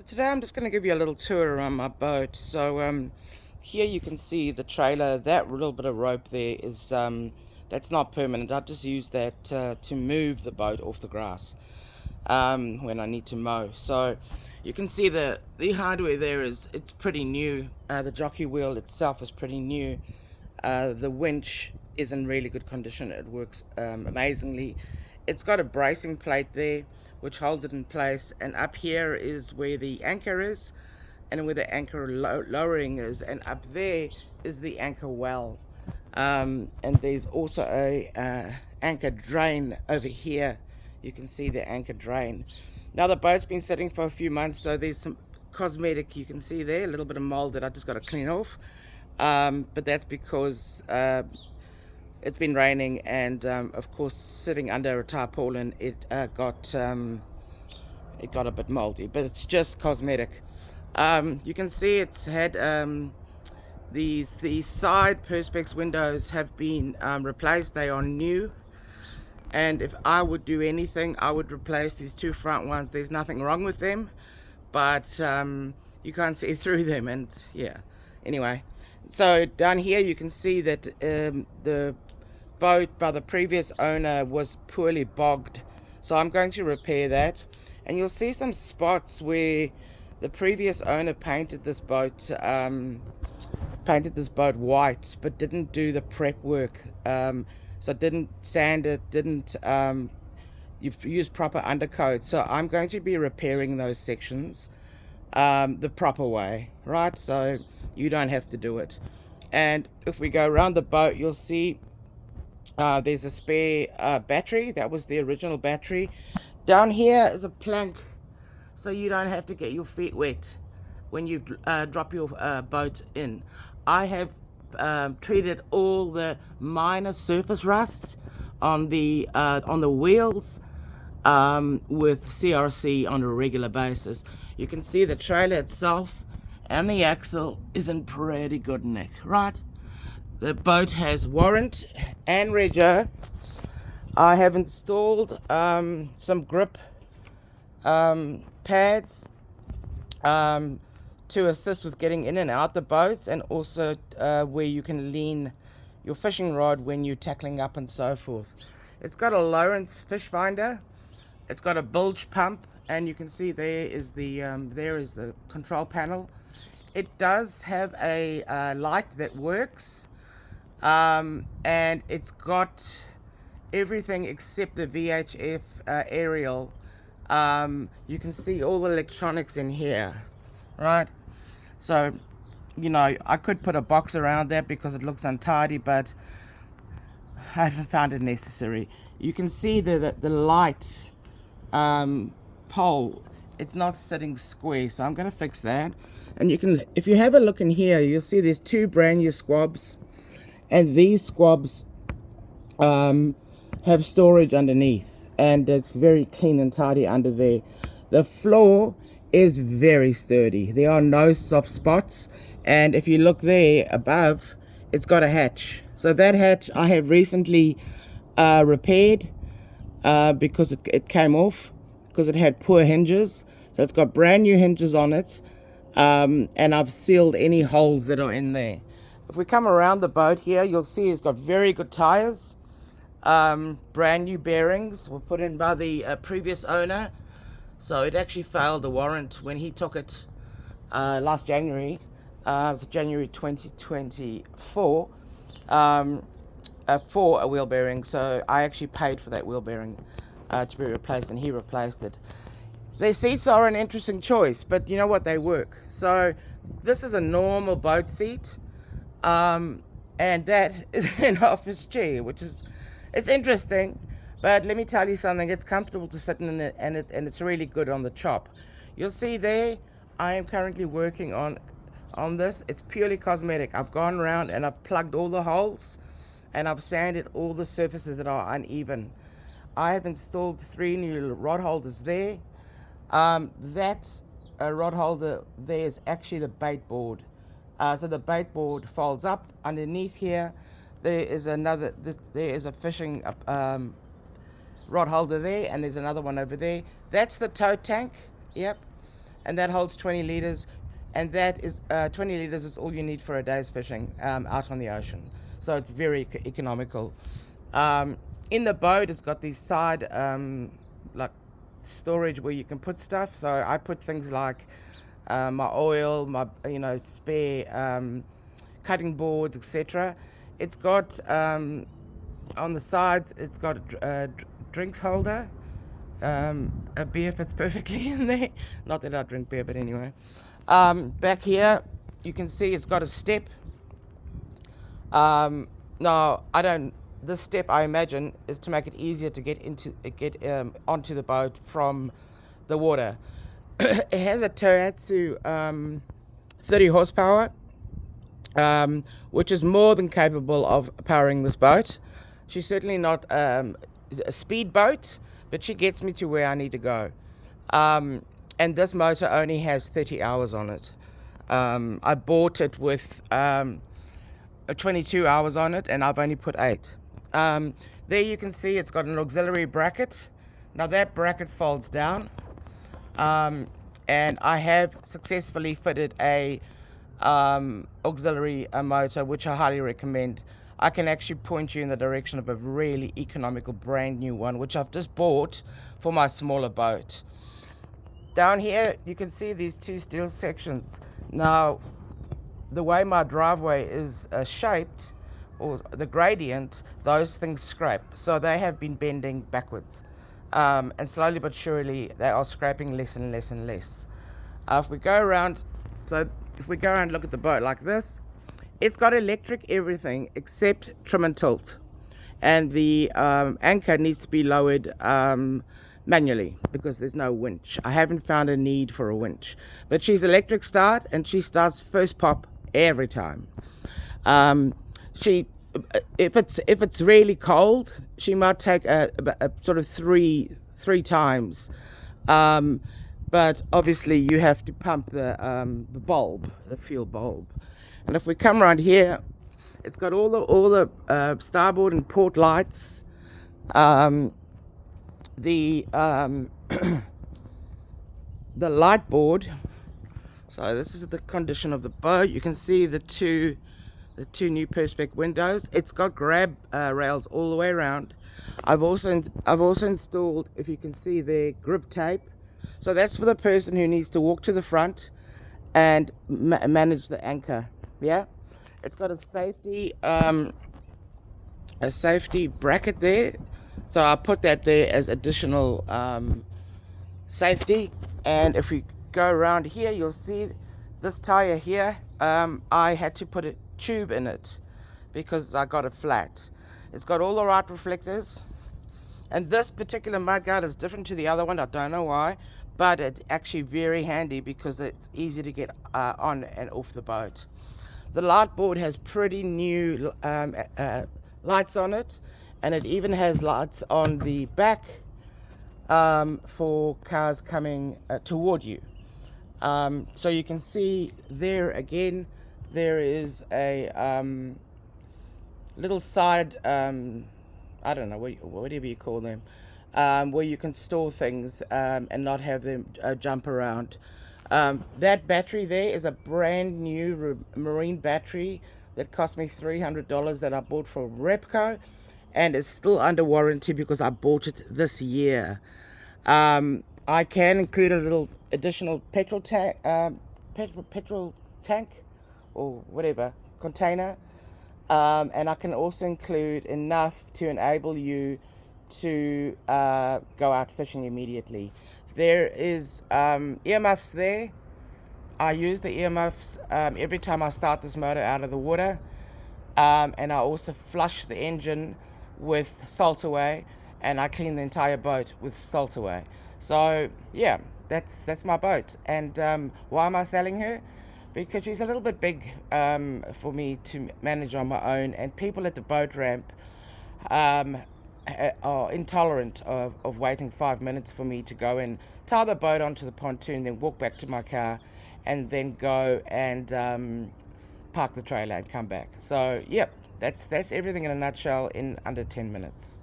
Today I'm just going to give you a little tour around my boat. Here you can see the trailer. That little bit of rope there is that's not permanent. I just use that to move the boat off the grass when I need to mow. So you can see the hardware there it's pretty new. The jockey wheel itself is pretty new. The winch is in really good condition. It works amazingly. It's got a bracing plate there which holds it in place, and up here is where the anchor is and where the anchor lowering is, and up there is the anchor well. And there's also a anchor drain over here. You can see the anchor drain. Now the boat's been sitting for a few months, so there's some cosmetic you can see there, a little bit of mold that I just got to clean off. But that's because it's been raining, and of course sitting under a tarpaulin it got a bit moldy, but it's just cosmetic. You can see it's had the side perspex windows have been replaced. They are new, and if I would do anything I would replace these two front ones. There's nothing wrong with them, but you can't see through them, and yeah, anyway. So down here you can see that the boat by the previous owner was poorly bogged, so I'm going to repair that. And you'll see some spots where the previous owner painted this boat white, but didn't do the prep work. So didn't sand it, didn't you've used proper undercoat. So I'm going to be repairing those sections the proper way, right? So you don't have to do it. And if we go around the boat, you'll see there's a spare battery. That was the original battery. Down here is a plank, so you don't have to get your feet wet when you drop your boat in. I have treated all the minor surface rust on the wheels with CRC on a regular basis. You can see the trailer itself and the axle is in pretty good nick, right? The boat has Warrant and Rego. I have installed some grip pads to assist with getting in and out the boat, and also where you can lean your fishing rod when you're tackling up and so forth. It's got a Lowrance Fishfinder. It's got a bilge pump, and you can see there is the control panel. It does have a light that works, and it's got everything except the VHF aerial. You can see all the electronics in here, right? So, you know, I could put a box around that because it looks untidy, but I haven't found it necessary. You can see the light pole, it's not sitting square, so I'm going to fix that. And you can, if you have a look in here, you'll see there's two brand new squabs, and these squabs have storage underneath, and it's very clean and tidy under there. The floor is very sturdy. There are no soft spots, and if you look there above, it's got a hatch. So that hatch I have recently repaired because it came off because it had poor hinges. So it's got brand new hinges on it, and I've sealed any holes that are in there. If we come around the boat here, you'll see it's got very good tires. Brand new bearings were put in by the previous owner, so it actually failed the warrant when he took it last January. It was January 2024 for a wheel bearing, so I actually paid for that wheel bearing to be replaced, and he replaced it. Their seats are an interesting choice, but you know what, they work. So this is a normal boat seat, and that is an office chair, which is, it's interesting, but let me tell you something, it's comfortable to sit in it, and it's really good on the chop. You'll see there, I am currently working on this. It's purely cosmetic. I've gone around and I've plugged all the holes, and I've sanded all the surfaces that are uneven. I have installed 3 new rod holders there. That rod holder there is actually the bait board. So the bait board folds up. Underneath here there is a fishing rod holder there, and there's another one over there. That's the tow tank. Yep. and that holds 20 liters, and that is 20 liters is all you need for a day's fishing out on the ocean. So it's very economical. Um, in the boat, it's got these side like storage where you can put stuff. So I put things like my oil, my spare cutting boards, etc. It's got on the sides, it's got a drinks holder. A beer fits perfectly in there. Not that I drink beer, but anyway. Back here, you can see it's got a step. Now, I don't. This step, I imagine, is to make it easier to get onto the boat from the water. It has a Tohatsu 30 horsepower, which is more than capable of powering this boat. She's certainly not a speed boat, but she gets me to where I need to go. And this motor only has 30 hours on it. I bought it with 22 hours on it, and I've only put 8. There you can see it's got an auxiliary bracket. Now that bracket folds down, and I have successfully fitted a auxiliary motor, which I highly recommend. I can actually point you in the direction of a really economical brand new one, which I've just bought for my smaller boat. Down here you can see these 2 steel sections. Now the way my driveway is shaped, or the gradient, those things scrape, so they have been bending backwards, and slowly but surely they are scraping less and less and less. If we go around and look at the boat like this, it's got electric everything except trim and tilt, and the anchor needs to be lowered manually because there's no winch. I haven't found a need for a winch, but she's electric start, and she starts first pop every time. If it's really cold, she might take a sort of three times, but obviously you have to pump the bulb, the fuel bulb. And if we come around here, it's got all the starboard and port lights. The light board. So this is the condition of the boat. You can see the two new perspex windows. It's got grab rails all the way around. I've also installed, if you can see there, grip tape. So that's for the person who needs to walk to the front and manage the anchor. Yeah, it's got a safety bracket there. So I put that there as additional safety. And if we go around here, you'll see this tire here. I had to put a tube in it because I got it flat. It's got all the right reflectors, and this particular mudguard is different to the other one. I don't know why, but it's actually very handy because it's easy to get on and off the boat. The light board has pretty new lights on it, and it even has lights on the back for cars coming toward you. So you can see there again, there is a little side, I don't know, whatever you call them, where you can store things and not have them jump around. That battery there is a brand new marine battery that cost me $300 that I bought from Repco, and is still under warranty because I bought it this year. I can include a little additional petrol tank or whatever container, and I can also include enough to enable you to go out fishing immediately. There is earmuffs there. I use the earmuffs every time I start this motor out of the water, and I also flush the engine with salt away, and I clean the entire boat with salt away. So yeah, that's my boat. And why am I selling her? Because she's a little bit big for me to manage on my own, and people at the boat ramp are intolerant of waiting 5 minutes for me to go and tie the boat onto the pontoon, then walk back to my car, and then go and park the trailer and come back. So yep, that's everything in a nutshell in under 10 minutes.